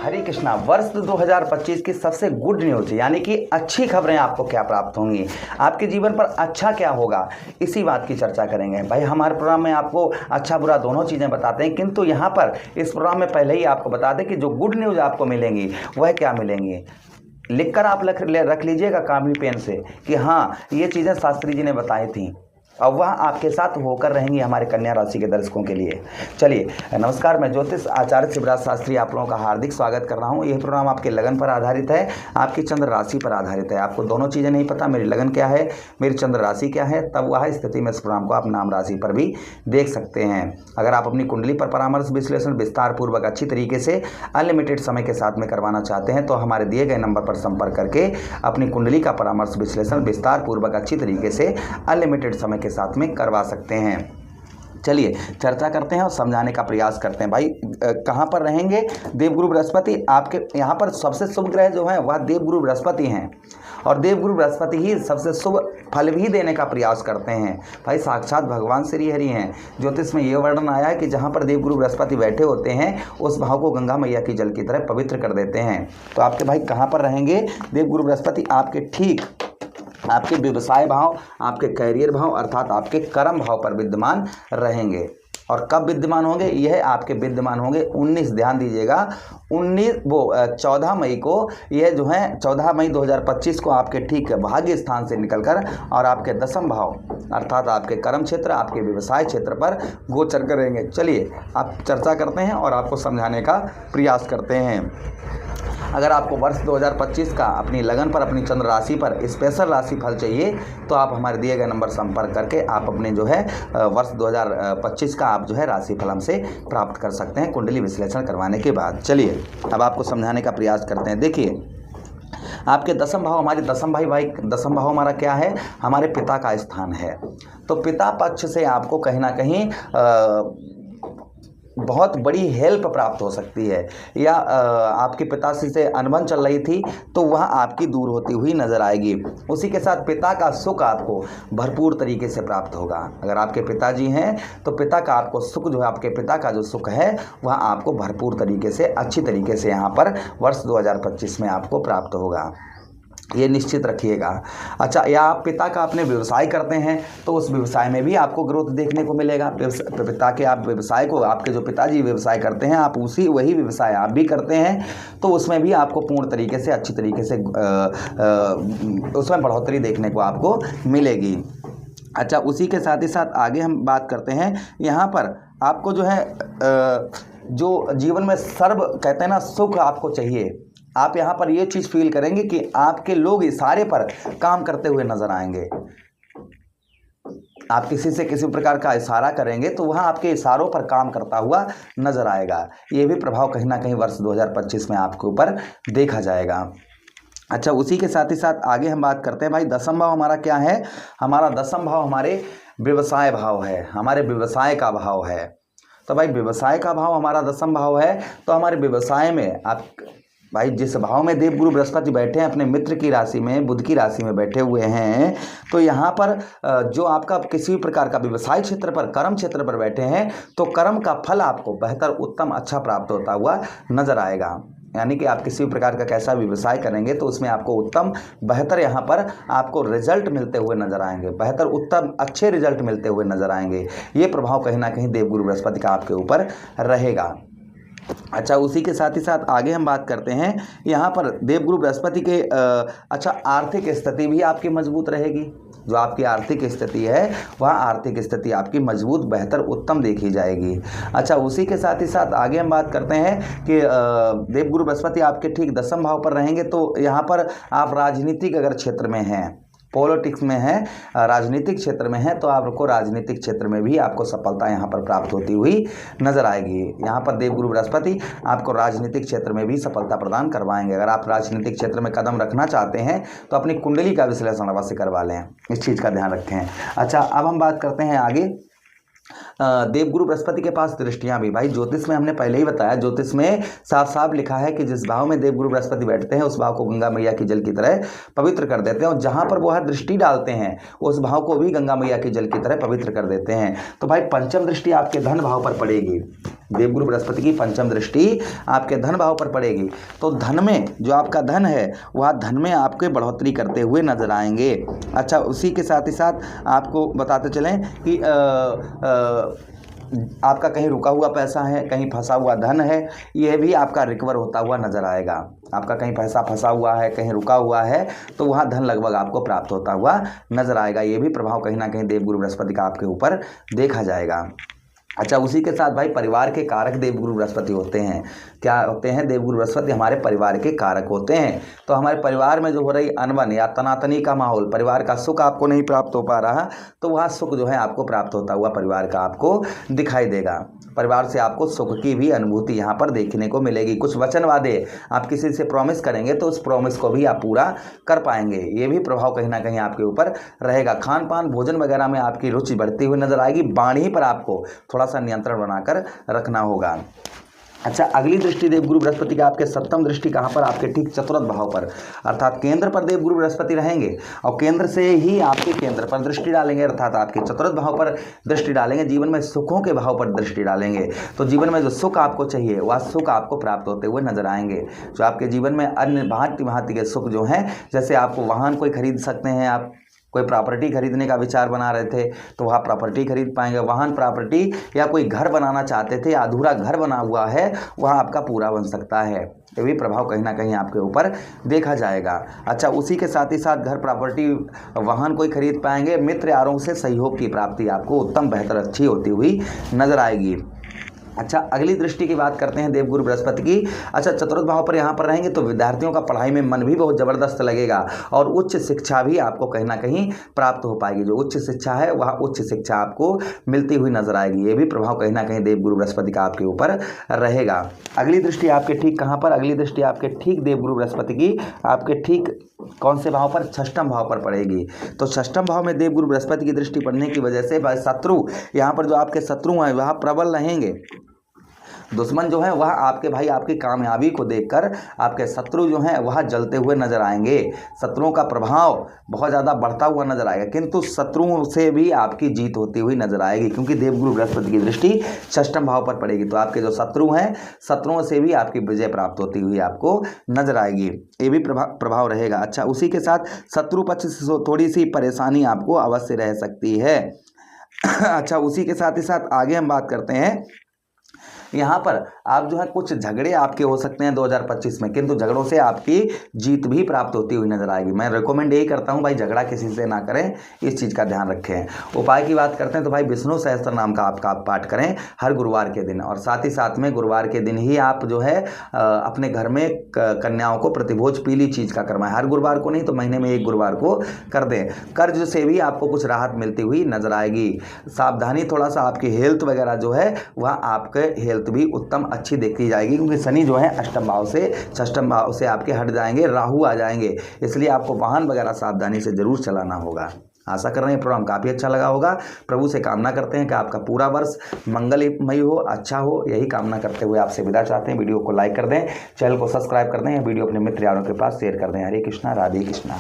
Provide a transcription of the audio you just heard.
हरे कृष्णा। वर्ष 2025 की सबसे गुड न्यूज यानी कि अच्छी खबरें आपको क्या प्राप्त होंगी, आपके जीवन पर अच्छा क्या होगा, इसी बात की चर्चा करेंगे। भाई हमारे प्रोग्राम में आपको अच्छा बुरा दोनों चीज़ें बताते हैं, किंतु यहाँ पर इस प्रोग्राम में पहले ही आपको बता दें कि जो गुड न्यूज़ आपको मिलेंगी वह क्या मिलेंगी। लिखकर आप रख लीजिएगा कॉपी पेन से कि हाँ ये चीज़ें शास्त्री जी ने बताई थी, और वह आपके साथ होकर रहेंगी हमारे कन्या राशि के दर्शकों के लिए। चलिए नमस्कार, मैं ज्योतिष आचार्य शिवराज शास्त्री आप लोगों का हार्दिक स्वागत कर रहा हूं। यह प्रोग्राम आपके लगन पर आधारित है, आपकी चंद्र राशि पर आधारित है। आपको दोनों चीज़ें नहीं पता, मेरी लगन क्या है, मेरी चंद्र राशि क्या है, तब वह स्थिति में इस प्रोग्राम को आप नाम राशि पर भी देख सकते हैं। अगर आप अपनी कुंडली पर परामर्श विश्लेषण विस्तार पूर्वक अच्छी तरीके से अनलिमिटेड समय के साथ में करवाना चाहते हैं तो हमारे दिए गए नंबर पर संपर्क करके अपनी कुंडली का परामर्श विश्लेषण विस्तार पूर्वक अच्छी तरीके से अनलिमिटेड समय के साथ में करवा सकते हैं। चलिए चर्चा करते हैं और समझाने का प्रयास करते हैं। भाई कहाँ पर रहेंगे? देवगुरु बृहस्पति आपके यहाँ पर सबसे शुभ ग्रह जो है वह देवगुरु बृहस्पति हैं, और देवगुरु बृहस्पति ही सबसे शुभ फल भी देने का प्रयास करते हैं। भाई साक्षात भगवान श्री हरि हैं। ज्योतिष में ये वर्णन आया है कि जहाँ पर देवगुरु बृहस्पति बैठे होते हैं उस भाव को गंगा मैया की जल की तरह पवित्र कर देते हैं। तो आपके भाई कहाँ पर रहेंगे देवगुरु बृहस्पति? आपके ठीक आपके व्यवसाय भाव, आपके कैरियर भाव अर्थात आपके कर्म भाव पर विद्यमान रहेंगे। और कब विद्यमान होंगे? यह आपके विद्यमान होंगे 19, ध्यान दीजिएगा, 14 मई को। यह जो है 14 मई 2025 को आपके ठीक भाग्य स्थान से निकलकर और आपके दशम भाव अर्थात आपके कर्म क्षेत्र, आपके व्यवसाय क्षेत्र पर गोचर करेंगे। चलिए आप चर्चा करते हैं और आपको समझाने का प्रयास करते हैं। अगर आपको वर्ष 2025 का अपनी लगन पर, अपनी चंद्र राशि पर स्पेशल राशि फल चाहिए तो आप हमारे दिए गए नंबर संपर्क करके आप अपने जो है वर्ष 2025 का आप जो है राशि फल हमसे प्राप्त कर सकते हैं कुंडली विश्लेषण करवाने के बाद। चलिए अब आपको समझाने का प्रयास करते हैं। देखिए आपके दशम भाव, हमारे दशम भाई दशम भाव हमारा क्या है? हमारे पिता का स्थान है। तो पिता पक्ष से आपको कहीं ना कहीं बहुत बड़ी हेल्प प्राप्त हो सकती है, या आपके पिता से अनबन चल रही थी तो वह आपकी दूर होती हुई नजर आएगी। उसी के साथ पिता का सुख आपको भरपूर तरीके से प्राप्त होगा। अगर आपके पिताजी हैं तो पिता का आपको सुख जो है, आपके पिता का जो सुख है वह आपको भरपूर तरीके से अच्छी तरीके से यहाँ पर वर्ष 2025 में आपको प्राप्त होगा, ये निश्चित रखिएगा। अच्छा, या आप पिता का अपने व्यवसाय करते हैं तो उस व्यवसाय में भी आपको ग्रोथ देखने को मिलेगा। पिता के आप व्यवसाय को, आपके जो पिताजी व्यवसाय करते हैं आप वही व्यवसाय आप भी करते हैं तो उसमें भी आपको पूर्ण तरीके से अच्छी तरीके से उसमें बढ़ोतरी देखने को आपको मिलेगी। अच्छा, उसी के साथ ही साथ आगे हम बात करते हैं। यहाँ पर आपको जो है जो जीवन में सर्व कहते हैं ना सुख आपको चाहिए, आप यहाँ पर ये चीज़ फील करेंगे कि आपके लोग इशारे पर काम करते हुए नजर आएंगे। आप किसी से किसी प्रकार का इशारा करेंगे तो वह आपके इशारों पर काम करता हुआ नजर आएगा। ये भी प्रभाव कहीं ना कहीं वर्ष 2025 में आपके ऊपर देखा जाएगा। अच्छा, उसी के साथ ही साथ आगे हम बात करते हैं। भाई दशम भाव हमारा क्या है? हमारा दशम भाव हमारे व्यवसाय भाव है, हमारे व्यवसाय का भाव है। तो भाई व्यवसाय का भाव हमारा दशम भाव है, तो हमारे व्यवसाय में आप भाई जिस भाव में देवगुरु बृहस्पति बैठे हैं अपने मित्र की राशि में, बुध की राशि में बैठे हुए हैं, तो यहाँ पर जो आपका किसी भी प्रकार का व्यवसाय क्षेत्र पर, कर्म क्षेत्र पर बैठे हैं तो कर्म का फल आपको बेहतर, उत्तम, अच्छा प्राप्त होता हुआ नजर आएगा। यानी कि आप किसी भी प्रकार का कैसा व्यवसाय करेंगे तो उसमें आपको उत्तम, बेहतर यहाँ पर आपको रिजल्ट मिलते हुए नजर आएंगे, बेहतर, उत्तम, अच्छे रिजल्ट मिलते हुए नजर आएंगे। ये प्रभाव कहीं ना कहीं देवगुरु बृहस्पति का आपके ऊपर रहेगा। अच्छा, उसी के साथ ही साथ आगे हम बात करते हैं। यहाँ पर देवगुरु बृहस्पति के अच्छा आर्थिक स्थिति भी आपकी मजबूत रहेगी। जो आपकी आर्थिक स्थिति है वह आर्थिक स्थिति आपकी मजबूत, बेहतर, उत्तम देखी जाएगी। अच्छा, उसी के साथ ही साथ आगे हम बात करते हैं कि देवगुरु बृहस्पति आपके ठीक दशम भाव पर रहेंगे तो यहाँ पर आप राजनीतिक अगर क्षेत्र में हैं, पॉलिटिक्स में है, राजनीतिक क्षेत्र में है तो आपको राजनीतिक क्षेत्र में भी आपको सफलता यहाँ पर प्राप्त होती हुई नजर आएगी। यहाँ पर देवगुरु बृहस्पति आपको राजनीतिक क्षेत्र में भी सफलता प्रदान करवाएंगे। अगर आप राजनीतिक क्षेत्र में कदम रखना चाहते हैं तो अपनी कुंडली का विश्लेषण अवश्य करवा लें, इस चीज़ का ध्यान रखें। अच्छा, अब हम बात करते हैं आगे देवगुरु बृहस्पति के पास दृष्टियां भी, भाई ज्योतिष में हमने पहले ही बताया, ज्योतिष में साफ साफ लिखा है कि जिस भाव में देवगुरु बृहस्पति बैठते हैं उस भाव को गंगा मैया की जल की तरह पवित्र कर देते हैं, और जहां पर वह दृष्टि डालते हैं उस भाव को भी गंगा मैया की जल की तरह पवित्र कर देते हैं। तो भाई पंचम दृष्टि आपके धन भाव पर पड़ेगी, देवगुरु बृहस्पति की पंचम दृष्टि आपके धन भाव पर पड़ेगी, तो धन में जो आपका धन है वह धन में आपके बढ़ोतरी करते हुए नजर आएंगे। अच्छा, उसी के साथ ही साथ आपको बताते चलें कि आपका कहीं रुका हुआ पैसा है, कहीं फंसा हुआ धन है, यह भी आपका रिकवर होता हुआ नजर आएगा। आपका कहीं पैसा फंसा हुआ है, कहीं रुका हुआ है, तो वहाँ धन लगभग आपको प्राप्त होता हुआ नजर आएगा। ये भी प्रभाव कहीं ना कहीं देवगुरु बृहस्पति का आपके ऊपर देखा जाएगा। अच्छा, उसी के साथ भाई परिवार के कारक देवगुरु बृहस्पति होते हैं। क्या होते हैं? देवगुरु बृहस्पति हमारे परिवार के कारक होते हैं। तो हमारे परिवार में जो हो रही अनबन या तनातनी का माहौल, परिवार का सुख आपको नहीं प्राप्त हो पा रहा, तो वह सुख जो है आपको प्राप्त होता हुआ परिवार का आपको दिखाई देगा। परिवार से आपको सुख की भी अनुभूति यहाँ पर देखने को मिलेगी। कुछ वचन वादे आप किसी से प्रॉमिस करेंगे तो उस प्रॉमिस को भी आप पूरा कर पाएंगे। ये भी प्रभाव कहीं ना कहीं आपके ऊपर रहेगा। खान पान भोजन वगैरह में आपकी रुचि बढ़ती हुई नजर आएगी। वाणी पर आपको थोड़ा सा नियंत्रण बनाकर रखना होगा। अच्छा, अगली दृष्टि देवगुरु बृहस्पति का आपके सप्तम दृष्टि कहाँ पर? आपके ठीक चतुर्थ भाव पर, अर्थात केंद्र पर देवगुरु बृहस्पति रहेंगे और केंद्र से ही आपके केंद्र पर दृष्टि डालेंगे, अर्थात आपके चतुर्थ भाव पर दृष्टि डालेंगे। जीवन में सुखों के भाव पर दृष्टि डालेंगे, तो जीवन में जो सुख आपको चाहिए वह सुख आपको प्राप्त होते हुए नजर आएंगे। जो आपके जीवन में अन्य भांति के सुख जो हैं, जैसे आपको वाहन कोई खरीद सकते हैं, आप कोई प्रॉपर्टी खरीदने का विचार बना रहे थे तो वह प्रॉपर्टी खरीद पाएंगे। वाहन, प्रॉपर्टी या कोई घर बनाना चाहते थे, अधूरा घर बना हुआ है, वह आपका पूरा बन सकता है। ये भी प्रभाव कहीं ना कहीं आपके ऊपर देखा जाएगा। अच्छा, उसी के साथ ही साथ घर, प्रॉपर्टी, वाहन कोई खरीद पाएंगे। मित्र यारों से सहयोग की प्राप्ति आपको उत्तम, बेहतर, अच्छी होती हुई नजर आएगी। अच्छा, अगली दृष्टि की बात करते हैं देवगुरु बृहस्पति की। अच्छा, चतुर्थ भाव पर यहाँ पर रहेंगे तो विद्यार्थियों का पढ़ाई में मन भी बहुत ज़बरदस्त लगेगा और उच्च शिक्षा भी आपको कहीं ना कहीं प्राप्त हो पाएगी। जो उच्च शिक्षा है वह उच्च शिक्षा आपको मिलती हुई नजर आएगी। ये भी प्रभाव कहीं ना कहीं देवगुरु बृहस्पति का आपके ऊपर रहेगा। अगली दृष्टि आपके ठीक कहाँ पर? अगली दृष्टि आपके ठीक देवगुरु बृहस्पति की आपके ठीक कौन से भाव पर? षष्ठम भाव पर पड़ेगी। तो षष्ठम भाव में देवगुरु बृहस्पति की दृष्टि पड़ने की वजह से शत्रु, यहाँ पर जो आपके शत्रु हैं वह प्रबल रहेंगे। दुश्मन जो है वह आपके भाई आपकी कामयाबी को देखकर आपके शत्रु जो हैं वह जलते हुए नजर आएंगे। शत्रुओं का प्रभाव बहुत ज़्यादा बढ़ता हुआ नजर आएगा, किंतु शत्रुओं से भी आपकी जीत होती हुई नजर आएगी, क्योंकि देवगुरु बृहस्पति की दृष्टि षष्ठम भाव पर पड़ेगी। तो आपके जो शत्रु हैं, शत्रुओं से भी आपकी विजय प्राप्त होती हुई आपको नजर आएगी। ये भी प्रभाव रहेगा। अच्छा, उसी के साथ शत्रु पक्ष से थोड़ी सी परेशानी आपको अवश्य रह सकती है। अच्छा, उसी के साथ ही साथ आगे हम बात करते हैं, यहाँ पर आप जो है कुछ झगड़े आपके हो सकते हैं 2025 में, किंतु झगड़ों से आपकी जीत भी प्राप्त होती हुई नजर आएगी। मैं रिकमेंड यही करता हूँ भाई, झगड़ा किसी से ना करें, इस चीज़ का ध्यान रखें। उपाय की बात करते हैं तो भाई विष्णु सहस्त्र नाम का आपका आप पाठ करें हर गुरुवार के दिन, और साथ ही साथ में गुरुवार के दिन ही आप जो है अपने घर में कन्याओं को प्रतिभोज पीली चीज़ का करवाएं। हर गुरुवार को नहीं तो महीने में एक गुरुवार को कर दें। कर्ज से भी आपको कुछ राहत मिलती हुई नजर आएगी। सावधानी, थोड़ा सा आपकी हेल्थ वगैरह जो है वह आपके हेल्थ भी उत्तम अच्छी देखी जाएगी, क्योंकि शनि जो है अष्टम भाव से षष्ठम भाव से आपके हट जाएंगे, राहु आ जाएंगे, इसलिए आपको वाहन वगैरह सावधानी से जरूर चलाना होगा। आशा कर रहे हैं प्रोग्राम काफ़ी अच्छा लगा होगा। प्रभु से कामना करते हैं कि आपका पूरा वर्ष मंगलमय हो, अच्छा हो, यही कामना करते हुए आपसे विदा चाहते हैं। वीडियो को लाइक कर दें, चैनल को सब्सक्राइब कर दें, वीडियो अपने मित्र यारों के पास शेयर कर दें। हरे कृष्णा, राधे कृष्णा।